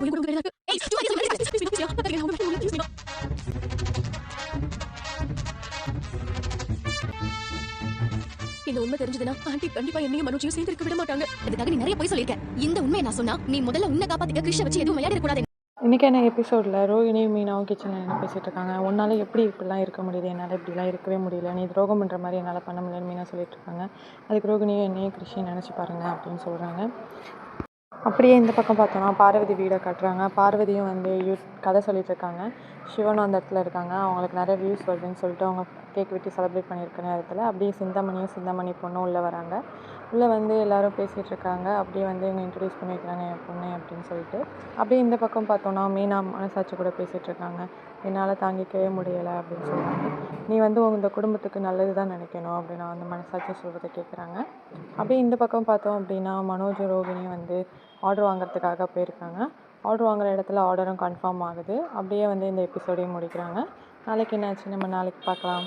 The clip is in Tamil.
இந்த உண்மை தெரிஞ்சதுன்னா ஆண்டி கண்டிப்பா என்னையும் மனோஜையும் சேர்ந்து இருக்க விட மாட்டாங்க. அதுக்காக நீ நிறைய போய் சொல்லிருக்க. இந்த உண்மையை நான் சொன்னா நீ முதல்ல உன்னை காப்பாத்திக்க கிருஷ்ண வச்சு எதுவும் விளையாட கூடாது. இன்றைக்கான எபிசோடில் ரோகிணியும் மீனாவும் கிச்சனில் என்ன பேசிகிட்டு இருக்காங்க. உன்னால் எப்படி இப்படிலாம் இருக்க முடியுது, என்னால் இப்படிலாம் இருக்கவே முடியல, நீ துரோகம் பண்ணுற மாதிரி என்னால் பண்ண முடியலன்னு மீனா சொல்லிட்டு இருக்காங்க. அதுக்கு ரோகிணியும் என்னையும் கிருஷ்ணன் நினச்சி பாருங்க அப்படின்னு சொல்கிறாங்க. அப்படியே இந்த பக்கம் பார்த்தோன்னா பார்வதி வீடை காட்டுறாங்க. பார்வதியும் வந்து கதை சொல்லிட்டு இருக்காங்க. சிவனும் அந்த இடத்துல இருக்காங்க. அவங்களுக்கு நிறைய வியூஸ் வருதுன்னு சொல்லிட்டு அவங்க கேக் வெட்டி செலிப்ரேட் பண்ணியிருக்க நேரத்தில் அப்படியே சிந்தாமணி பொண்ணும் உள்ளே வராங்க. உள்ளே வந்து எல்லோரும் பேசிகிட்டு இருக்காங்க. அப்படியே வந்து இவங்க இன்ட்ரடியூஸ் பண்ணி வைக்கிறாங்க என் பொண்ணு அப்படின்னு சொல்லிட்டு. அப்படியே இந்த பக்கம் பார்த்தோன்னா மீனா மனசாட்சி கூட பேசிகிட்டு இருக்காங்க. என்னால் தாங்கிக்கவே முடியலை அப்படின்னு சொல்கிறாங்க. நீ வந்து இந்த குடும்பத்துக்கு நல்லது தான் நினைக்கணும் அப்படின்னு வந்து மனசாட்சி சொல்கிறத கேட்குறாங்க. அப்படியே இந்த பக்கம் பார்த்தோம் அப்படின்னா மனோஜ் ரோகிணியும் வந்து ஆர்டர் வாங்குறதுக்காக போயிருக்காங்க. ஆர்டர் வாங்குகிற இடத்துல ஆர்டரும் கன்ஃபார்ம் ஆகுது. அப்படியே வந்து இந்த எபிசோடையும் முடிக்கிறாங்க. நாளைக்கு என்னாச்சு நம்ம நாளைக்கு பார்க்கலாம்.